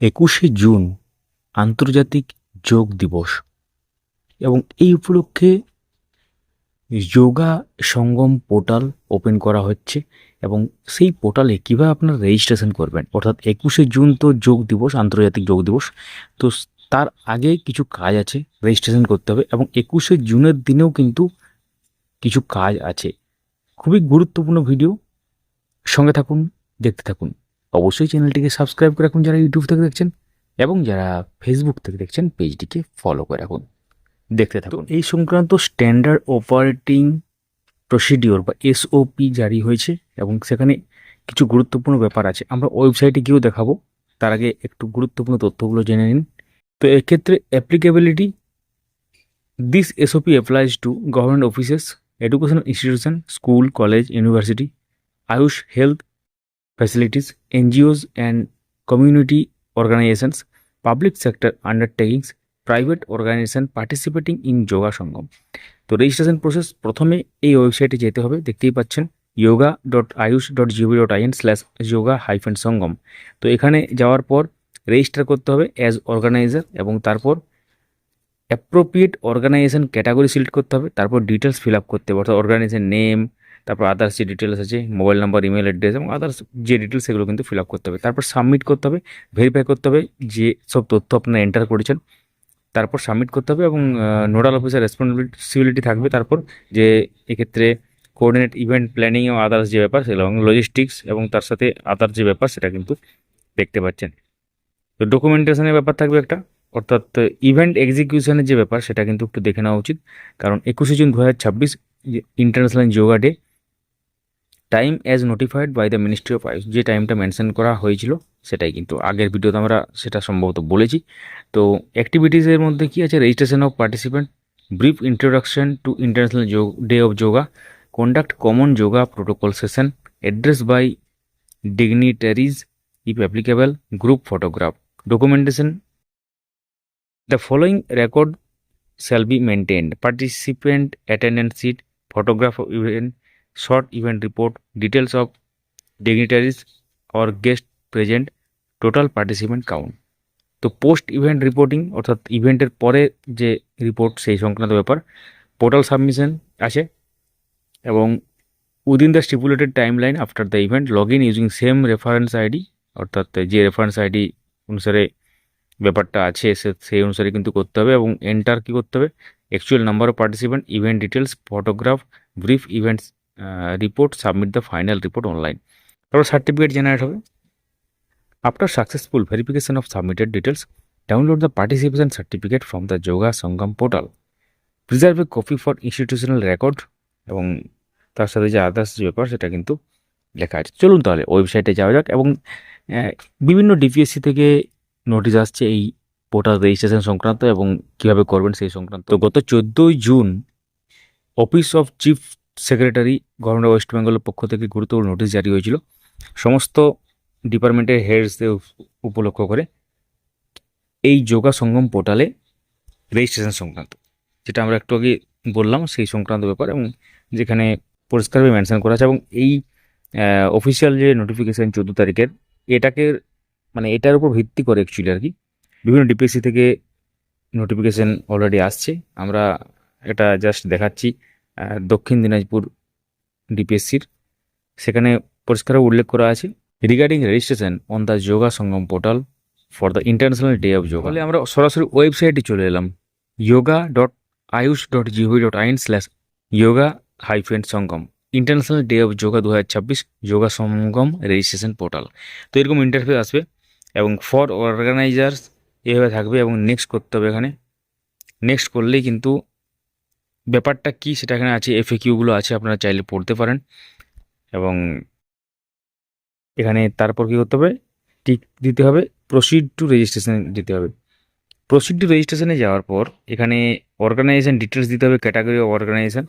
21শে June আন্তর্জাতিক যোগ দিবস এবং এই উপলক্ষে যোগা সঙ্গম পোর্টাল ওপেন করা হচ্ছে এবং সেই পোর্টালে কীভাবে আপনারা রেজিস্ট্রেশন করবেন, অর্থাৎ 21শে জুন তো যোগ দিবস, আন্তর্জাতিক যোগ দিবস। তো তার আগে কিছু কাজ আছে, রেজিস্ট্রেশন করতে হবে এবং 21শে জুনের দিনেও কিন্তু কিছু কাজ আছে। খুবই গুরুত্বপূর্ণ ভিডিও, সঙ্গে থাকুন, দেখতে থাকুন। অবশ্যই চ্যানেলটিকে সাবস্ক্রাইব করে রাখুন যারা ইউটিউব থেকে দেখছেন, এবং যারা ফেসবুক থেকে দেখছেন পেজটিকে ফলো করে রাখুন, দেখতে থাকুন। এই সংক্রান্ত স্ট্যান্ডার্ড অপারেটিং প্রসিডিওর বা এসওপি জারি হয়েছে এবং সেখানে কিছু গুরুত্বপূর্ণ ব্যাপার আছে, আমরা ওয়েবসাইটে গিয়েও দেখাবো। তার আগে একটু গুরুত্বপূর্ণ তথ্যগুলো জেনে নিন। তো এক্ষেত্রে applicability, this SOP applies to government offices, educational institution, school, college, university, Ayush health facilities, NGOs and community organizations, public sector undertakings, private organization participating in Yoga Sangam. তো রেজিস্ট্রেশন প্রসেস, প্রথমে এই ওয়েবসাইটে যেতে হবে, দেখতেই পাচ্ছেন yoga.ayush.gov.in/yoga-sangam। তো এখানে যাওয়ার পর রেজিস্টার করতে হবে অ্যাজ অর্গানাইজার এবং তারপর অ্যাপ্রোপ্রিয়েট অর্গানাইজেশন ক্যাটাগরি সিলেক্ট করতে হবে, তারপর ডিটেলস ফিল আপ করতে হবে, অর্থাৎ অর্গানাইজেশন নেম, তারপর আদার্স যে ডিটেলস আছে, মোবাইল নাম্বার, ইমেল অ্যাড্রেস এবং আদার্স যে ডিটেলস, সেগুলো কিন্তু ফিল আপ করতে হবে। তারপর সাবমিট করতে হবে, ভেরিফাই করতে হবে যে সব তথ্য আপনারা এন্টার করেছেন, তারপর সাবমিট করতে হবে এবং নোডাল অফিসার রেসপন্সিবিলিটি থাকবে তারপর, যে এক্ষেত্রে কোঅর্ডিনেট ইভেন্ট প্ল্যানিং এবং আদার্স যে ব্যাপার সেগুলো, এবং লজিস্টিক্স এবং তার সাথে আদার্স যে ব্যাপার সেটা কিন্তু দেখতে পাচ্ছেন। তো ডকুমেন্টেশনের ব্যাপার থাকবে একটা, অর্থাৎ ইভেন্ট এক্সিকিউশনের যে ব্যাপার সেটা কিন্তু একটু দেখে নেওয়া উচিত, কারণ 21শে June 2026 international Yoga day. Time as notified by the ministry of AYUSH, যে টাইমটা মেনশন করা হয়েছিল সেটাই কিন্তু আগের ভিডিওতে আমরা সেটা সম্ভবত বলেছি। তো অ্যাক্টিভিটিসের মধ্যে কী আছে, registration of participant, brief introduction to International Day of Yoga, conduct common yoga protocol session, address by dignitaries if applicable, group photograph. Documentation, the following record shall be maintained: participant attendance sheet, photograph of event, short event report, details of dignitaries or guests present, total participant count। তো post event reporting, অর্থাৎ ইভেন্টের পরে যে report সেই সংক্রান্ত ব্যাপার, portal submission আছে এবং within the stipulated time line after the event, log in using same reference ID, অর্থাৎ যে রেফারেন্স আইডি অনুসারে ব্যাপারটা আছে সেই অনুসারে কিন্তু করতে হবে, এবং এন্টার কী করতে হবে, actual number of participant, event details, photograph, brief events report, submit the final report online. তারপর সার্টিফিকেট জেনারেট হবে। After successful verification of submitted details, download the participation certificate from the yoga Sangam portal, preserve A copy for institutional record, এবং তার সাথে যে others যে ব্যাপার সেটা কিন্তু লেখা আছে। চলুন তাহলে ওয়েবসাইটে যাওয়া যাক। এবং বিভিন্ন ডিপিএসসি থেকে নোটিশ আসছে এই পোর্টাল রেজিস্ট্রেশন সংক্রান্ত এবং কীভাবে করবেন সেই সংক্রান্ত। তো গত 14ই June office of chief secretary government west বেঙ্গলের পক্ষ থেকে গুরুত্বপূর্ণ নোটিশ জারি হয়েছিল সমস্ত ডিপার্টমেন্টের হেডসদের উপলক্ষ করে এই যোগা সঙ্গম পোর্টালে রেজিস্ট্রেশন সংক্রান্ত, যেটা আমরা একটু আগে বললাম সেই সংক্রান্ত ব্যাপার, এবং যেখানে পরিষ্কারভাবে মেনশন করা আছে। এবং এই অফিসিয়াল যে নোটিফিকেশান 14 তারিখের, এটাকে মানে এটার উপর ভিত্তি করে অ্যাকচুয়ালি আর কি বিভিন্ন ডিপিএসসি থেকে নোটিফিকেশান অলরেডি আসছে। আমরা এটা জাস্ট দেখাচ্ছি দক্ষিণ দিনাজপুর ডিপিএসসির, সেখানে পরিষ্কারভাবে উল্লেখ করা আছে regarding registration on the yoga Sangam portal for the international Day of yoga. তাহলে আমরা সরাসরি ওয়েবসাইটে চলে এলাম, yoga.ayush.gov.in/yoga-sangam international Day of yoga 2026 yoga Sangam registration portal. তো এরকম ইন্টারফেস আসবে এবং ফর অর্গানাইজার্স এভাবে থাকবে, এবং নেক্সট করতে হবে। এখানে নেক্সট করলেই কিন্তু ব্যাপারটা কী সেটা এখানে আছে, এফএকিউগুলো আছে, আপনারা চাইলে পড়তে পারেন। এবং এখানে তারপর কী করতে হবে, টিক দিতে হবে, প্রসিড টু রেজিস্ট্রেশন দিতে হবে। প্রসিড টু রেজিস্ট্রেশনে যাওয়ার পর এখানে অর্গানাইজেশন ডিটেলস দিতে হবে, ক্যাটাগরি অফ অর্গানাইজেশন,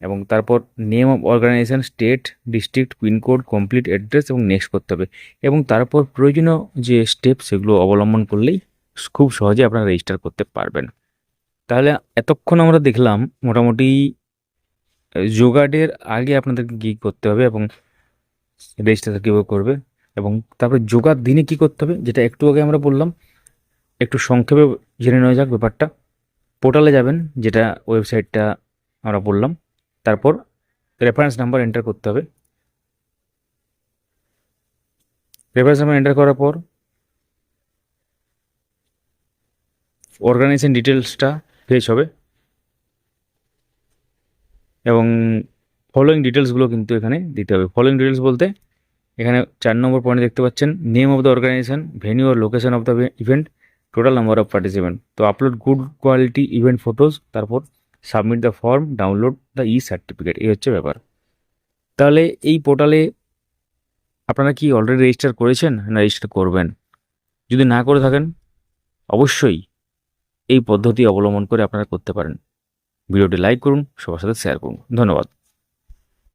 এবং তারপর name of organisation, state, district, pincode, complete address, এবং নেক্সট করতে হবে। এবং তারপর প্রয়োজনীয় যে স্টেপ সেগুলো অবলম্বন করলেই খুব সহজে আপনারা রেজিস্টার করতে পারবেন। তাহলে এতক্ষণ আমরা দেখলাম মোটামুটি যোগা ডের আগে আপনাদেরকে কী করতে হবে এবং রেজিস্ট্রেশন কীভাবে করবে এবং তারপরে যোগার দিনে কি করতে হবে, যেটা একটু আগে আমরা বললাম, একটু সংক্ষেপে জেনে নেওয়া যাক ব্যাপারটা। পোর্টালে যাবেন, যেটা ওয়েবসাইটটা আমরা বললাম, তারপর রেফারেন্স নাম্বার এন্টার করতে হবে। রেফারেন্স নাম্বার এন্টার করার পর অর্গানাইজেশন ডিটেলসটা ফেচ হবে এবং ফলোয়িং ডিটেলসগুলো কিন্তু এখানে দিতে হবে। ফলোয়িং ডিটেলস বলতে এখানে 4 নম্বর পয়েন্টে দেখতে পাচ্ছেন, name of the organization, venue আর location of the event, total number of participant. তো upload good quality event photos, তারপর submit the form, download the e certificate. এই হচ্ছে ব্যাপার। তাহলে এই পোর্টালে আপনারা কি অলরেডি রেজিস্টার করেছেন না রেজিস্টার করবেন? যদি না করে থাকেন, অবশ্যই এই পদ্ধতি অবলম্বন করে আপনারা করতে পারেন। ভিডিওটি লাইক করুন, সবার সাথে শেয়ার করুন। ধন্যবাদ।